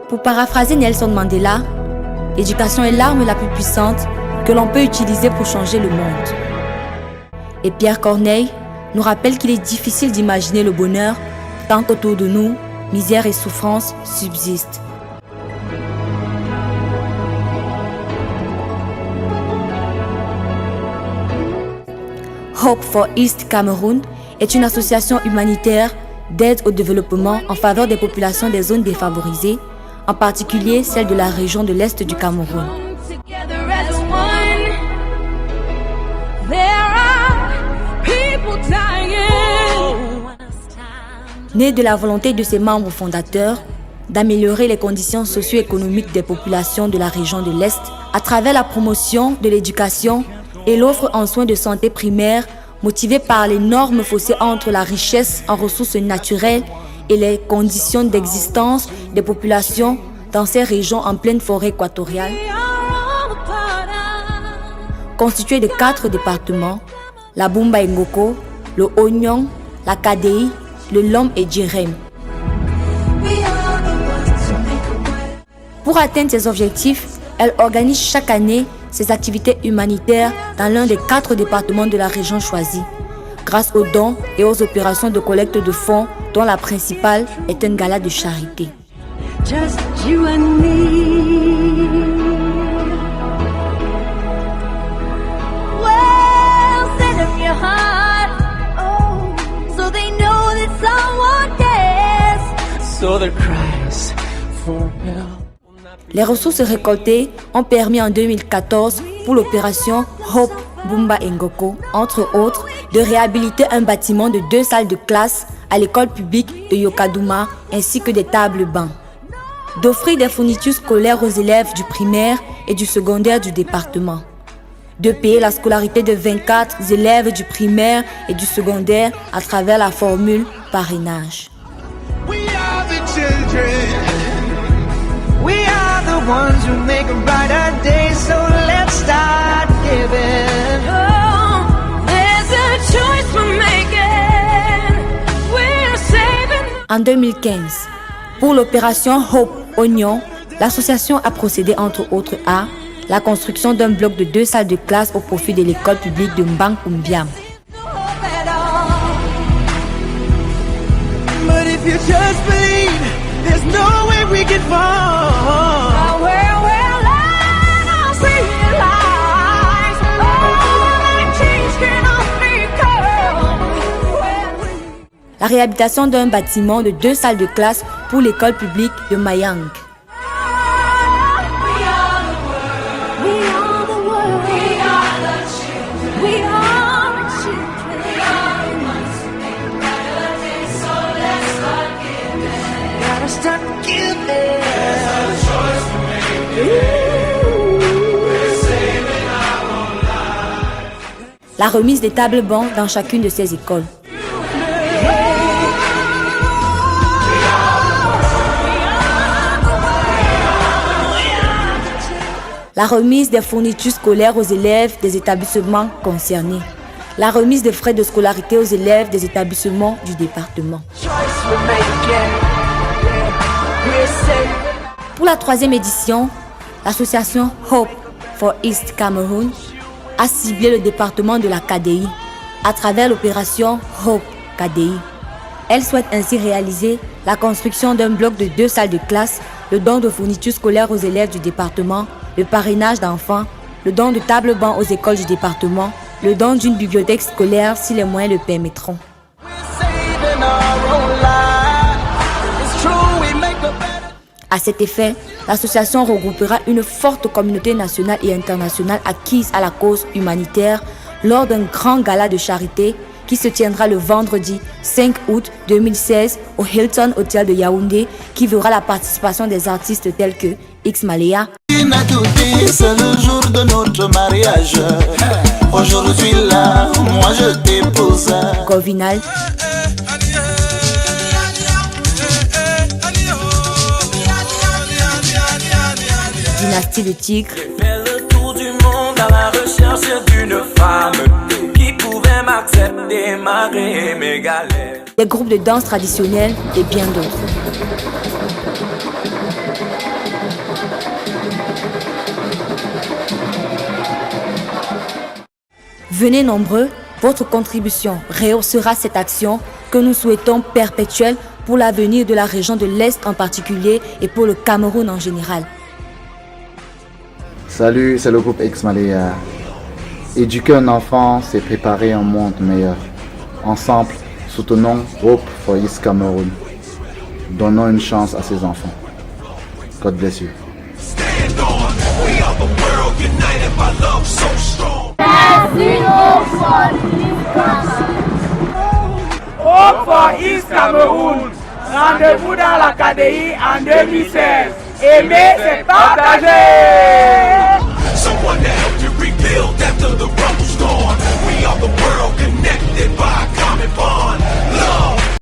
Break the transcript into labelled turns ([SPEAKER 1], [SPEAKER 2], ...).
[SPEAKER 1] Pour paraphraser Nelson Mandela, l'éducation est l'arme la plus puissante que l'on peut utiliser pour changer le monde. Et Pierre Corneille nous rappelle qu'il est difficile d'imaginer le bonheur tant qu'autour de nous, misère et souffrance subsistent. Hope for East Cameroon est une association humanitaire d'aide au développement en faveur des populations des zones défavorisées, en particulier celles de la région de l'Est du Cameroun. Née de la volonté de ses membres fondateurs d'améliorer les conditions socio-économiques des populations de la région de l'Est à travers la promotion de l'éducation et l'offre en soins de santé primaires motivée par l'énorme fossé entre la richesse en ressources naturelles et les conditions d'existence des populations dans ces régions en pleine forêt équatoriale. Constituée de 4 départements, la Bumba Ngoko, le Oignon, la KDI, le Lom et Djirem. Pour atteindre ces objectifs, elle organise chaque année ses activités humanitaires dans l'un des 4 départements de la région choisie, grâce aux dons et aux opérations de collecte de fonds dont la principale est un gala de charité. Just you and me. Well, send them your heart, oh, so they know that someone cares. So the cries for help. Les ressources récoltées ont permis en 2014 pour l'opération Hope Bumba Ngoko, entre autres, de réhabiliter un bâtiment de 2 salles de classe à l'école publique de Yokadouma ainsi que des tables-bancs, d'offrir des fournitures scolaires aux élèves du primaire et du secondaire du département, de payer la scolarité de 24 élèves du primaire et du secondaire à travers la formule parrainage. We are the ones who make a brighter day, so let's start giving. Oh, there's a choice we're making. We're saving. En 2015, pour l'opération Hope Oignon, l'association a procédé entre autres à la construction d'un bloc de 2 salles de classe au profit de l'école publique de Mbankumbiam. But if you just believe, there's no way we can fall. La réhabilitation d'un bâtiment de 2 salles de classe pour l'école publique de Mayang. La remise des tables-bancs dans chacune de ces écoles. La remise des fournitures scolaires aux élèves des établissements concernés. La remise des frais de scolarité aux élèves des établissements du département. Pour la 3e édition, l'association Hope for East Cameroon a ciblé le département de la KDI à travers l'opération Hope KDI. Elle souhaite ainsi réaliser la construction d'un bloc de 2 salles de classe, le don de fournitures scolaires aux élèves du département, le parrainage d'enfants, le don de tables-bancs aux écoles du département, le don d'une bibliothèque scolaire si les moyens le permettront. À cet effet, l'association regroupera une forte communauté nationale et internationale acquise à la cause humanitaire lors d'un grand gala de charité qui se tiendra le vendredi 5 août 2016 au Hilton Hotel de Yaoundé, qui verra la participation des artistes tels que X Malaya, c'est le jour de notre mariage. Aujourd'hui là, moi je t'épouse. Govinal, Dynastie de Tigre. J'ai fait le tour du monde à la recherche d'une femme qui pouvait m'accepter malgré mes galères. Des groupes de danse traditionnels et bien d'autres. Venez nombreux, votre contribution rehaussera cette action que nous souhaitons perpétuelle pour l'avenir de la région de l'Est en particulier et pour le Cameroun en général.
[SPEAKER 2] Salut, c'est le groupe X-Malaya. Éduquer un enfant, c'est préparer un monde meilleur. Ensemble, soutenons Hope for East Cameroun. Donnons une chance à ces enfants. God bless you.
[SPEAKER 3] Hope for East Cameroun. Rendez-vous dans la KDI en 2016. Aimer, c'est partager. Someone to help you rebuild after the rumble's gone. We are the world connected by a common bond. Love.